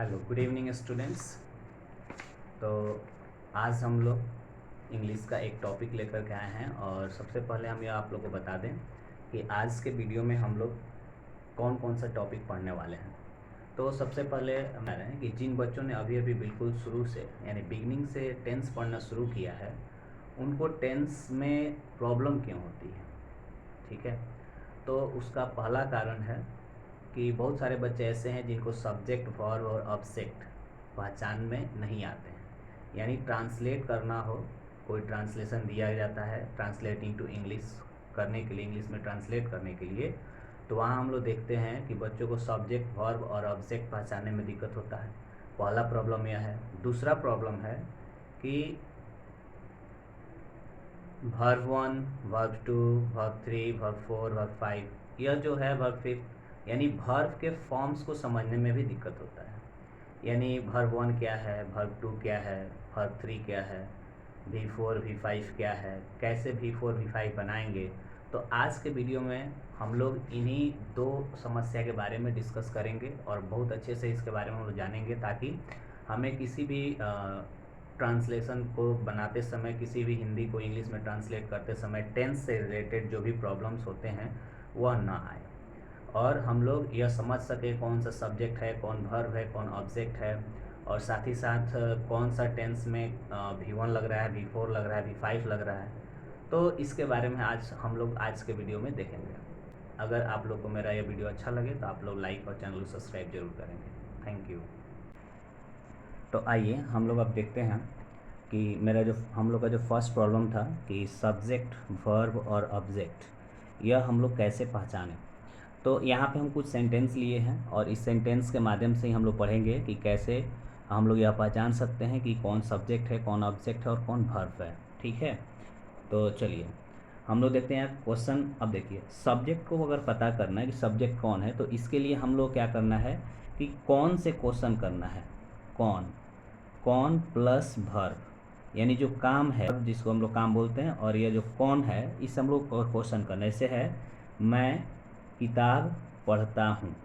Hello, good evening students. तो आज हम लोग इंग्लिश का एक टॉपिक लेकर के आए हैं और सबसे पहले हम यह आप लोग को बता दें कि आज के वीडियो में हम लोग कौन कौन सा टॉपिक पढ़ने वाले हैं। तो सबसे पहले हम कह रहे हैं कि जिन बच्चों ने अभी अभी बिल्कुल शुरू से यानी बिगनिंग से टेंस पढ़ना शुरू किया है उनको टेंस में प्रॉब्लम क्यों होती है, ठीक है। तो उसका पहला कारण है कि बहुत सारे बच्चे ऐसे हैं जिनको सब्जेक्ट, वर्ब और ऑब्जेक्ट पहचान में नहीं आते हैं। यानी ट्रांसलेट करना हो, कोई ट्रांसलेशन दिया जाता है ट्रांसलेटिंग टू इंग्लिश करने के लिए, इंग्लिश में ट्रांसलेट करने के लिए, तो वहाँ हम लोग देखते हैं कि बच्चों को सब्जेक्ट, वर्ब और ऑब्जेक्ट पहचानने में दिक्कत होता है। पहला प्रॉब्लम यह है। दूसरा प्रॉब्लम है कि verb 1, verb 2, verb 3, verb 4, verb 5, यह जो है वर्ब 5 यानी वर्ब के फॉर्म्स को समझने में भी दिक्कत होता है। यानी वर्ब 1 क्या है, वर्ब 2 क्या है, वर्ब 3 क्या है, V4 V5 क्या है, कैसे V4 V5 बनाएंगे। तो आज के वीडियो में हम लोग इन्हीं दो समस्या के बारे में डिस्कस करेंगे और बहुत अच्छे से इसके बारे में हम लोग जानेंगे ताकि हमें किसी भी ट्रांसलेशन को बनाते समय, किसी भी हिंदी को इंग्लिश में ट्रांसलेट करते समय टेंस से रिलेटेड जो भी प्रॉब्लम्स होते हैं वह ना आए और हम लोग यह समझ सके कौन सा सब्जेक्ट है, कौन वर्ब है, कौन ऑब्जेक्ट है और साथ ही साथ कौन सा टेंस में V1 लग रहा है, V4 लग रहा है, V5 लग रहा है। तो इसके बारे में आज हम लोग आज के वीडियो में देखेंगे। अगर आप लोग को मेरा यह वीडियो अच्छा लगे तो आप लोग लाइक और चैनल को सब्सक्राइब जरूर करेंगे। Thank you. तो आइए हम लोग अब देखते हैं कि मेरा जो हम लोग का जो फर्स्ट प्रॉब्लम था कि सब्जेक्ट, वर्ब और ऑब्जेक्ट यह हम लोग कैसे पहचानें। तो यहाँ पे हम कुछ सेंटेंस लिए हैं और इस सेंटेंस के माध्यम से ही हम लोग पढ़ेंगे कि कैसे हम लोग यह पहचान सकते हैं कि कौन सब्जेक्ट है, कौन ऑब्जेक्ट है और कौन वर्ब है, ठीक है। तो चलिए हम लोग देखते हैं क्वेश्चन। अब देखिए, सब्जेक्ट को अगर पता करना है कि सब्जेक्ट कौन है तो इसके लिए हम लोग क्या करना है कि कौन से क्वेश्चन करना है। कौन, कौन प्लस वर्ब यानी जो काम है जिसको हम लोग काम बोलते हैं और ये जो कौन है इस हम लोग क्वेश्चन करना। ऐसे है मैं किताब पढ़ता हूँ,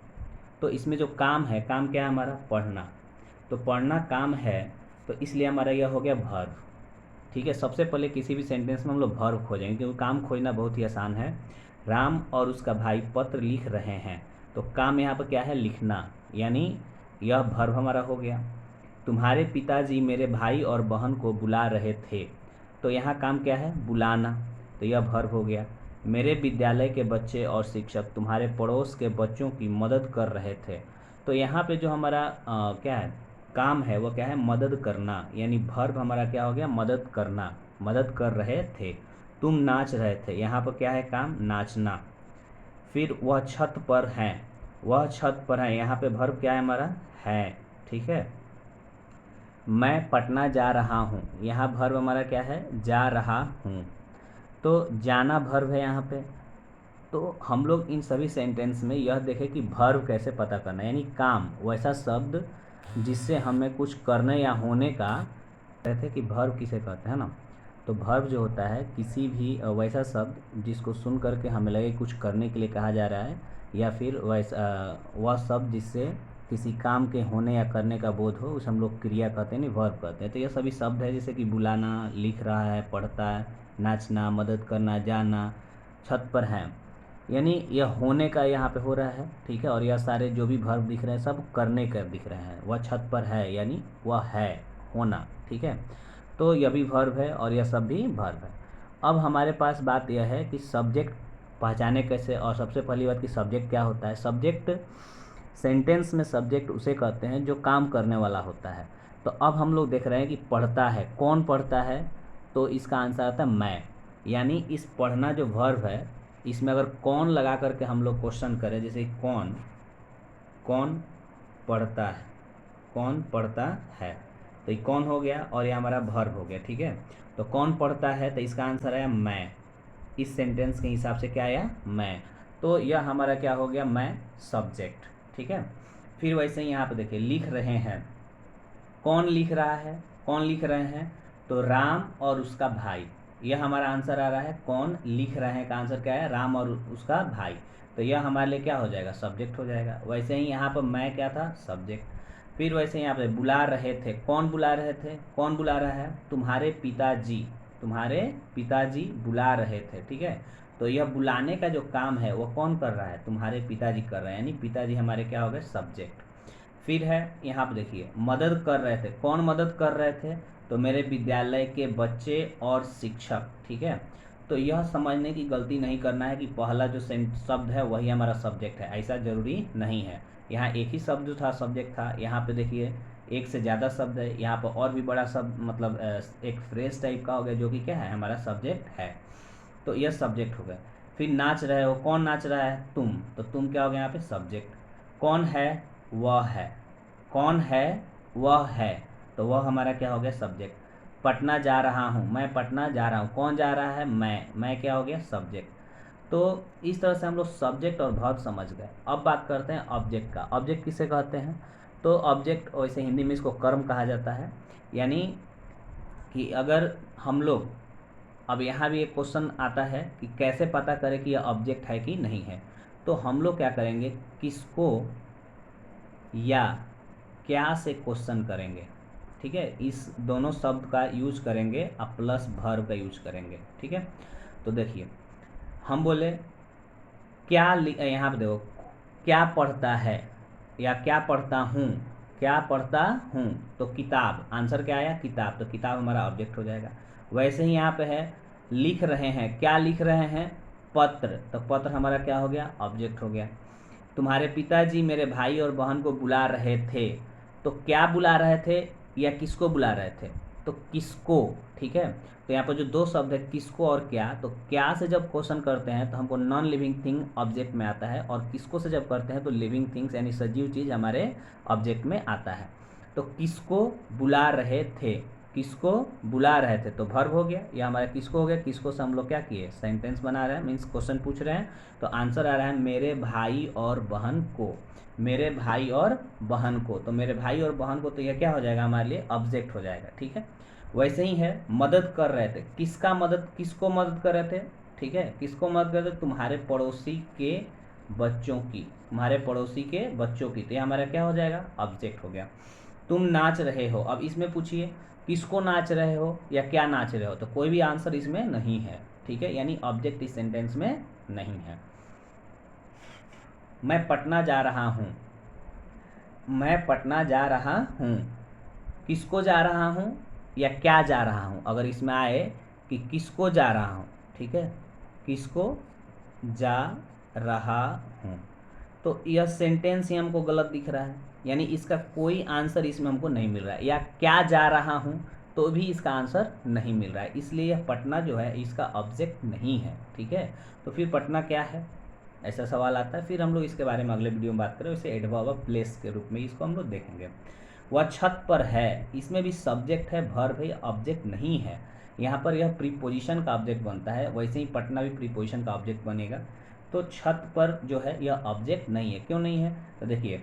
तो इसमें जो काम है, काम क्या है हमारा, पढ़ना। तो पढ़ना काम है तो इसलिए हमारा यह हो गया वर्ब, ठीक है। सबसे पहले किसी भी सेंटेंस में हम लोग वर्ब खोजेंगे क्योंकि काम खोजना बहुत ही आसान है। राम और उसका भाई पत्र लिख रहे हैं, तो काम यहाँ पर क्या है, लिखना, यानी यह वर्ब हमारा हो गया। तुम्हारे पिताजी मेरे भाई और बहन को बुला रहे थे, तो यहाँ काम क्या है, बुलाना, तो यह वर्ब हो गया। मेरे विद्यालय के बच्चे और शिक्षक तुम्हारे पड़ोस के बच्चों की मदद कर रहे थे, तो यहाँ पे जो हमारा क्या है, काम है वो क्या है, मदद करना, यानी वर्ब हमारा क्या हो गया, मदद करना, मदद कर रहे थे। तुम नाच रहे थे, यहाँ पर क्या है काम, नाचना। फिर वह छत पर हैं, वह छत पर है, यहाँ पे वर्ब क्या है हमारा, है, ठीक है। मैं पटना जा रहा हूँ, यहाँ वर्ब हमारा क्या है, जा रहा हूँ, तो जाना वर्ब है यहाँ पे। तो हम लोग इन सभी सेंटेंस में यह देखें कि वर्ब कैसे पता करना है, यानी काम, वैसा शब्द जिससे हमें कुछ करने या होने का, कहते हैं कि वर्ब किसे कहते हैं ना। तो वर्ब जो होता है किसी भी वैसा शब्द जिसको सुन करके हमें लगे कुछ करने के लिए कहा जा रहा है, या फिर वैसा वह शब्द जिससे किसी काम के होने या करने का बोध हो, उसे हम लोग क्रिया कहते हैं, नहीं वर्ब कहते हैं। तो ये सभी शब्द है जैसे कि बुलाना, लिख रहा है, पढ़ता है, नाचना, मदद करना, जाना, छत पर है, यानी यह होने का यहाँ पे हो रहा है, ठीक है। और यह सारे जो भी वर्ब दिख रहे हैं सब करने का दिख रहे हैं। वह छत पर है यानी वह है, होना, ठीक है। तो यह भी वर्ब है और यह सब भी वर्ब है। अब हमारे पास बात यह है कि सब्जेक्ट पहचाने कैसे, और सबसे पहली बात कि सब्जेक्ट क्या होता है। सब्जेक्ट, सेंटेंस में सब्जेक्ट उसे कहते हैं जो काम करने वाला होता है। तो अब हम लोग देख रहे हैं कि पढ़ता है, कौन पढ़ता है, तो इसका आंसर आता है मैं, यानी इस पढ़ना जो वर्ब है इसमें अगर कौन लगा करके हम लोग क्वेश्चन करें, जैसे कौन, कौन पढ़ता है, कौन पढ़ता है, तो ये कौन हो गया और ये हमारा वर्ब हो गया, ठीक है। तो कौन पढ़ता है तो इसका आंसर आया मैं, इस सेंटेंस के हिसाब से क्या आया, मैं। तो यह हमारा क्या हो गया, मैं सब्जेक्ट, ठीक है। फिर वैसे ही यहाँ पे देखिए लिख रहे हैं, कौन लिख रहा है, कौन लिख रहे हैं, तो राम और उसका भाई, यह हमारा आंसर आ रहा है। कौन लिख रहे हैं का आंसर क्या है, राम और उसका भाई, तो यह हमारे लिए क्या हो जाएगा, सब्जेक्ट हो जाएगा। वैसे ही यहाँ पर मैं क्या था, सब्जेक्ट। फिर वैसे यहाँ पे बुला रहे थे, कौन बुला रहे थे, कौन बुला रहा है, तुम्हारे पिताजी, तुम्हारे पिताजी बुला रहे थे, ठीक है। तो यह बुलाने का जो काम है वो कौन कर रहा है, तुम्हारे पिताजी कर रहे हैं, यानी पिताजी हमारे क्या हो गए, सब्जेक्ट। फिर है यहाँ पे देखिए, मदद कर रहे थे, कौन मदद कर रहे थे, तो मेरे विद्यालय के बच्चे और शिक्षक, ठीक है। तो यह समझने की गलती नहीं करना है कि पहला जो शब्द है वही हमारा सब्जेक्ट है, ऐसा जरूरी नहीं है। यहाँ एक ही शब्द जो था सब्जेक्ट था, यहाँ पे देखिए एक से ज़्यादा शब्द है, यहाँ पर और भी बड़ा शब्द मतलब एक फ्रेज टाइप का हो गया जो कि क्या है, हमारा सब्जेक्ट है। तो यह सब्जेक्ट हो गया। फिर नाच रहे हो, कौन नाच रहा है, तुम, तो तुम क्या हो गया यहाँ पे, सब्जेक्ट। कौन है, वह है, कौन है वह है, तो वह हमारा क्या हो गया, सब्जेक्ट। पटना जा रहा हूँ, मैं पटना जा रहा हूँ, कौन जा रहा है, मैं क्या हो गया, सब्जेक्ट। तो इस तरह से हम लोग सब्जेक्ट और वर्ब समझ गए। अब बात करते हैं ऑब्जेक्ट का। ऑब्जेक्ट किसे कहते हैं, तो ऑब्जेक्ट वैसे हिंदी में इसको कर्म कहा जाता है। यानी कि अगर हम लोग, अब यहाँ भी एक क्वेश्चन आता है कि कैसे पता करें कि यह ऑब्जेक्ट है कि नहीं है, तो हम लोग क्या करेंगे, किसको या क्या से क्वेश्चन करेंगे, ठीक है। इस दोनों शब्द का यूज करेंगे और प्लस वर्ब का यूज करेंगे, ठीक है। तो देखिए हम बोले क्या, यहाँ पे देखो, क्या पढ़ता है या क्या पढ़ता हूँ, क्या पढ़ता हूँ, तो किताब, आंसर क्या आया, किताब, तो किताब हमारा ऑब्जेक्ट हो जाएगा। वैसे ही यहाँ पे है लिख रहे हैं, क्या लिख रहे हैं, पत्र, तो पत्र हमारा क्या हो गया, ऑब्जेक्ट हो गया। तुम्हारे पिताजी मेरे भाई और बहन को बुला रहे थे, तो क्या बुला रहे थे या किसको बुला रहे थे, तो किसको, ठीक है। तो यहाँ पर जो दो शब्द है किसको और क्या, तो क्या से जब क्वेश्चन करते हैं तो हमको नॉन लिविंग थिंग ऑब्जेक्ट में आता है, और किसको से जब करते हैं तो लिविंग थिंग्स यानी सजीव चीज़ हमारे ऑब्जेक्ट में आता है। तो किसको बुला रहे थे, किसको बुला रहे थे, तो वर्ब हो गया, या हमारा किसको हो गया, किसको से हम लोग क्या किए, सेंटेंस बना रहे हैं, मीन्स क्वेश्चन पूछ रहे हैं। तो आंसर आ रहा है मेरे भाई और बहन को, मेरे भाई और बहन को, तो मेरे भाई और बहन को, तो यह क्या हो जाएगा, हमारे लिए ऑब्जेक्ट हो जाएगा, ठीक है। वैसे ही है मदद कर रहे थे, किसका मदद, किसको मदद कर रहे थे, ठीक है, किसको मदद कर रहे थे, तुम्हारे पड़ोसी के बच्चों की, तुम्हारे पड़ोसी के बच्चों की, तो यह हमारा क्या हो जाएगा, ऑब्जेक्ट हो गया। तुम नाच रहे हो, अब इसमें पूछिए किसको नाच रहे हो या क्या नाच रहे हो, तो कोई भी आंसर इसमें नहीं है, ठीक है, यानी ऑब्जेक्ट इस सेंटेंस में नहीं है। मैं पटना जा रहा हूँ, मैं पटना जा रहा हूँ, किसको जा रहा हूँ या क्या जा रहा हूँ, अगर इसमें आए कि किसको जा रहा हूँ, ठीक है, किसको जा रहा हूँ, तो यह सेंटेंस ही हमको गलत दिख रहा है, यानी इसका कोई आंसर इसमें हमको नहीं मिल रहा है। या क्या जा रहा हूँ, तो भी इसका आंसर नहीं मिल रहा है, इसलिए यह पटना जो है इसका ऑब्जेक्ट नहीं है, ठीक है। तो फिर पटना क्या है, ऐसा सवाल आता है, फिर हम लोग इसके बारे में अगले वीडियो में बात करें, इसे एडवर्ब ऑफ प्लेस के रूप में इसको हम लोग देखेंगे। वह छत पर है, इसमें भी सब्जेक्ट है, वर्ब है, ऑब्जेक्ट नहीं है। यहाँ पर यह प्रीपोजिशन का ऑब्जेक्ट बनता है, वैसे ही पटना भी प्रीपोजिशन का ऑब्जेक्ट बनेगा। तो छत पर जो है यह ऑब्जेक्ट नहीं है, क्यों नहीं है, तो देखिए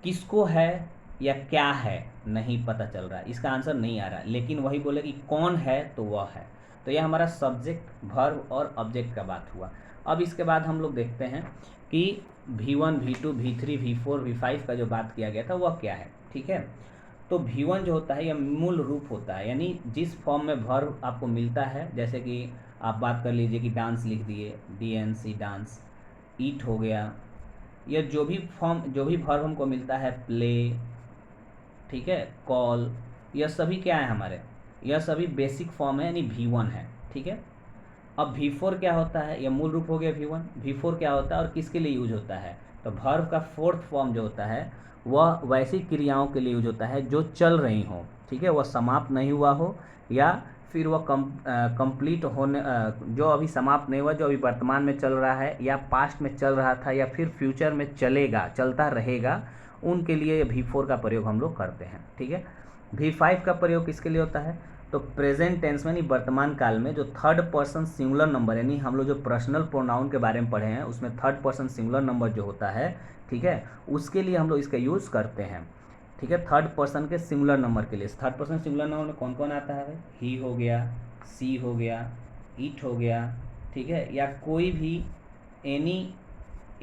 किसको है या क्या है नहीं पता चल रहा है, इसका आंसर नहीं आ रहा है, लेकिन वही बोले कि कौन है तो वह है, तो यह हमारा सब्जेक्ट, वर्ब और ऑब्जेक्ट का बात हुआ। अब इसके बाद हम लोग देखते हैं कि V1, V2, V3, V4, V5 का जो बात किया गया था वह क्या है, ठीक है। तो V1 जो होता है यह मूल रूप होता है, यानी जिस फॉर्म में वर्ब आपको मिलता है, जैसे कि आप बात कर लीजिए कि डांस लिख दिए, DNC डांस, ईट हो गया, यह जो भी फॉर्म, जो भी वर्ब हमको मिलता है, प्ले, ठीक है, कॉल, यह सभी क्या है हमारे, यह सभी बेसिक फॉर्म है, यानी V1 है, ठीक है। अब V4 क्या होता है, यह मूल रूप हो गया V1। V4 क्या होता है और किसके लिए यूज होता है, तो वर्ब का फोर्थ फॉर्म जो होता है वह वैसी क्रियाओं के लिए यूज होता है जो चल रही हो, ठीक है, वह समाप्त नहीं हुआ हो, या फिर वह कंप्लीट होने, जो अभी समाप्त नहीं हुआ, जो अभी वर्तमान में चल रहा है या पास्ट में चल रहा था या फिर फ्यूचर में चलेगा, चलता रहेगा, उनके लिए V4 का प्रयोग हम लोग करते हैं, ठीक है। V5 का प्रयोग किसके लिए होता है, तो प्रेजेंट टेंस में, यानी वर्तमान काल में जो थर्ड पर्सन सिंगुलर नंबर, यानी हम लोग जो पर्सनल प्रोनाउन के बारे में पढ़े हैं उसमें थर्ड पर्सन सिंगुलर नंबर जो होता है, ठीक है, उसके लिए हम लोग इसका यूज़ करते हैं, ठीक है, थर्ड पर्सन के सिंगुलर नंबर के लिए। थर्ड पर्सन सिंगुलर नंबर में कौन कौन आता है, ही हो गया, सी हो गया, इट हो गया, ठीक है, या कोई भी any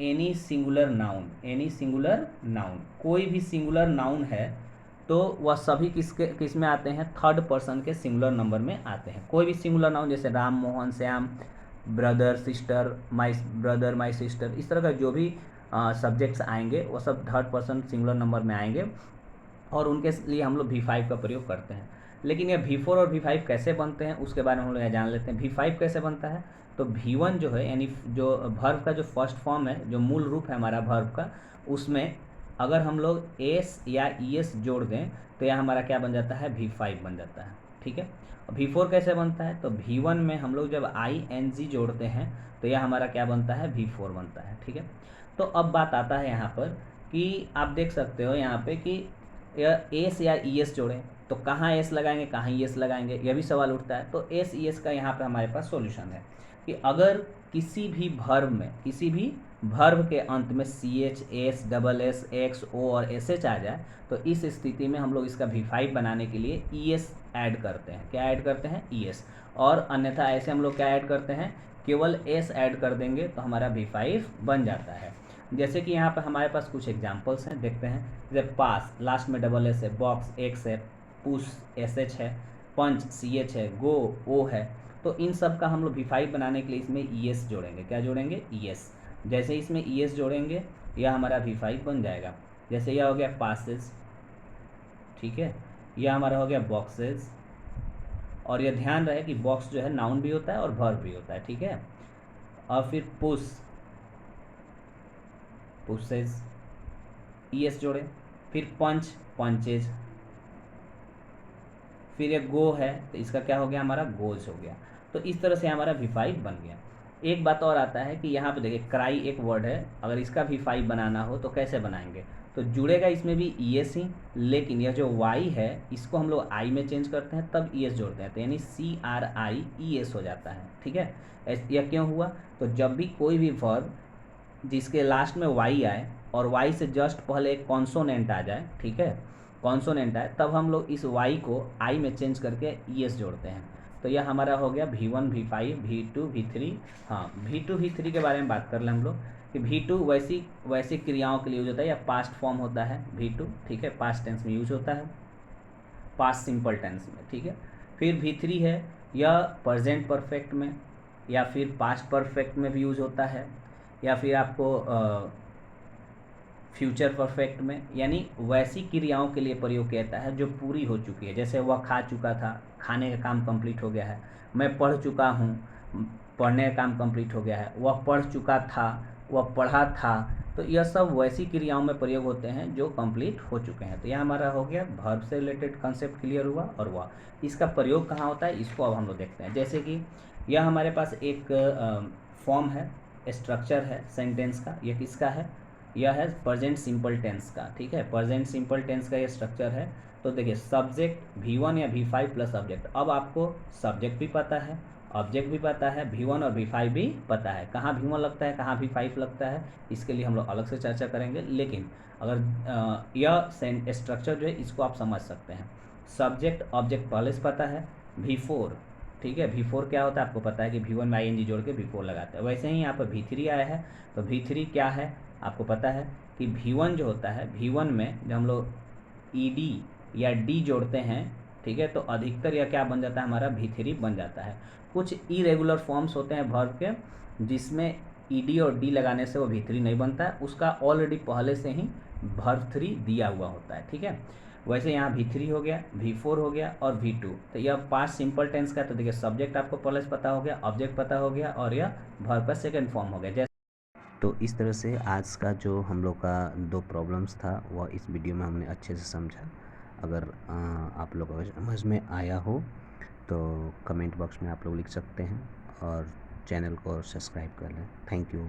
any singular noun, any singular noun, कोई भी सिंगुलर नाउन है तो वह सभी किस में आते हैं, थर्ड पर्सन के सिंगुलर नंबर में आते हैं। कोई भी सिंगुलर नाउन जैसे Ram, Mohan, Shyam, brother, sister, my brother, my sister, इस तरह का जो भी सब्जेक्ट्स आएंगे वो सब थर्ड पर्सन सिंगुलर नंबर में आएंगे और उनके लिए हम लोग V5 का प्रयोग करते हैं। लेकिन ये V4 और V5 कैसे बनते हैं उसके बारे में हम लोग यहाँ जान लेते हैं। V5 कैसे बनता है, तो V1 जो है यानी जो वर्ब का जो फर्स्ट फॉर्म है, जो मूल रूप है हमारा वर्ब का, उसमें अगर हम लोग एस या ES जोड़ दें तो यह हमारा क्या बन जाता है, V5 बन जाता है। ठीक है। V4 कैसे बनता है, तो V1 में हम लोग जब ING जोड़ते हैं तो यह हमारा क्या बनता है, V4 बनता है। ठीक है। तो अब बात आता है यहाँ पर कि आप देख सकते हो यहाँ पे कि एस या ES जोड़ें तो कहाँ एस लगाएंगे, कहाँ ES लगाएंगे, यह भी सवाल उठता है। तो एस ES का यहाँ पे हमारे पास सॉल्यूशन है कि अगर किसी भी वर्ब में, किसी भी वर्ब के अंत में CH, S, SS, X, O और SH आ जाए तो इस स्थिति में हम लोग इसका V5 बनाने के लिए ES ऐड करते हैं। क्या ऐड करते हैं, ES। और अन्यथा ऐसे हम लोग क्या ऐड करते हैं, केवल S ऐड कर देंगे तो हमारा V5 बन जाता है। जैसे कि यहाँ पर हमारे पास कुछ एग्जांपल्स हैं, देखते हैं। जैसे पास, लास्ट में SS है, बॉक्स X है, पुश SH है, पंच CH है, गो O है। तो इन सब का हम लोग V5 बनाने के लिए इसमें ES जोड़ेंगे। क्या जोड़ेंगे, ES। जैसे इसमें ES जोड़ेंगे यह हमारा V5 बन जाएगा। जैसे यह हो गया पासेस, ठीक है, यह हमारा हो गया बॉक्सेस। और यह ध्यान रहे कि बॉक्स जो है नाउन भी होता है और वर्ब भी होता है। ठीक है। और फिर पुश, पुशेस, ES जोड़े। फिर पंच, पंचेज। फिर एक गो है तो इसका क्या हो गया, हमारा गोज हो गया। तो इस तरह से हमारा V5 बन गया। एक बात और आता है कि यहाँ पे देखिए क्राई एक वर्ड है, अगर इसका V5 बनाना हो तो कैसे बनाएंगे, तो जुड़ेगा इसमें भी ES ही, लेकिन यह जो Y है इसको हम लोग I में चेंज करते हैं तब ES जोड़ते हैं, तो यानी CRIES हो जाता है। ठीक है। यह क्यों हुआ, तो जब भी कोई भी वर्ब जिसके लास्ट में Y आए और Y से जस्ट पहले एक कॉन्सोनेंट आ जाए, ठीक है, कॉन्सोनेंट आए, तब हम लोग इस Y को I में चेंज करके ES जोड़ते हैं। तो यह हमारा हो गया V1, V5, V2, V3। हाँ, V2, V3 के बारे में बात कर लें हम लोग कि V2 वैसी क्रियाओं के लिए यूज होता है या पास्ट फॉर्म होता है V2। ठीक है, पास्ट टेंस में यूज होता है, पास्ट सिंपल टेंस में। ठीक है। फिर V3 है, यह प्रेजेंट परफेक्ट में या फिर पास्ट परफेक्ट में भी यूज होता है, या फिर आपको फ्यूचर परफेक्ट में, यानी वैसी क्रियाओं के लिए प्रयोग किया जाता है जो पूरी हो चुकी है। जैसे वह खा चुका था, खाने का काम कंप्लीट हो गया है। मैं पढ़ चुका हूँ, पढ़ने का काम कंप्लीट हो गया है। वह पढ़ चुका था, वह पढ़ा था। तो यह सब वैसी क्रियाओं में प्रयोग होते हैं जो कंप्लीट हो चुके हैं। तो यह हमारा हो गया वर्ब से रिलेटेड कंसेप्ट क्लियर हुआ। और वह इसका प्रयोग कहाँ होता है इसको अब हम लोग देखते हैं। जैसे कि यह हमारे पास एक फॉर्म है, स्ट्रक्चर है सेंटेंस का। यह किसका है, यह है प्रेजेंट सिंपल टेंस का। ठीक है, प्रेजेंट सिंपल टेंस का ये स्ट्रक्चर है। तो देखिए सब्जेक्ट V1 या V5 प्लस ऑब्जेक्ट। अब आपको सब्जेक्ट भी पता है, ऑब्जेक्ट भी पता है, V1 और V5 भी पता है। कहाँ V1 लगता है, कहाँ V5 लगता है, इसके लिए हम लोग अलग से चर्चा करेंगे। लेकिन अगर यह स्ट्रक्चर जो है इसको आप समझ सकते हैं। सब्जेक्ट ऑब्जेक्ट पहले से पता है। V4, ठीक है, V4 क्या होता है आपको पता है कि V1 में ING जोड़ के V4 लगाते हैं। वैसे ही यहाँ पर V3 आया है, तो V3 क्या है आपको पता है कि V1 जो होता है, V1 में जब हम लोग ED या D जोड़ते हैं, ठीक है, तो अधिकतर यह क्या बन जाता है, हमारा V3 बन जाता है। कुछ इरेगुलर फॉर्म्स होते हैं वर्ब के जिसमें ED और D लगाने से वो V3 नहीं बनता है, उसका ऑलरेडी पहले से ही वर्ब 3 दिया हुआ होता है। ठीक है। वैसे यहाँ V3 हो गया, V4 हो गया और V2। तो यह पास्ट सिंपल टेंस का। तो देखिए सब्जेक्ट आपको पहले से पता हो गया, ऑब्जेक्ट पता हो गया और यह वर्ब का सेकेंड फॉर्म हो गया। तो इस तरह से आज का जो हम लोग का 2 प्रॉब्लम्स था वह इस वीडियो में हमने अच्छे से समझा। अगर आप लोग अगर समझ में आया हो तो कमेंट बॉक्स में आप लोग लिख सकते हैं और चैनल को सब्सक्राइब कर लें। Thank you.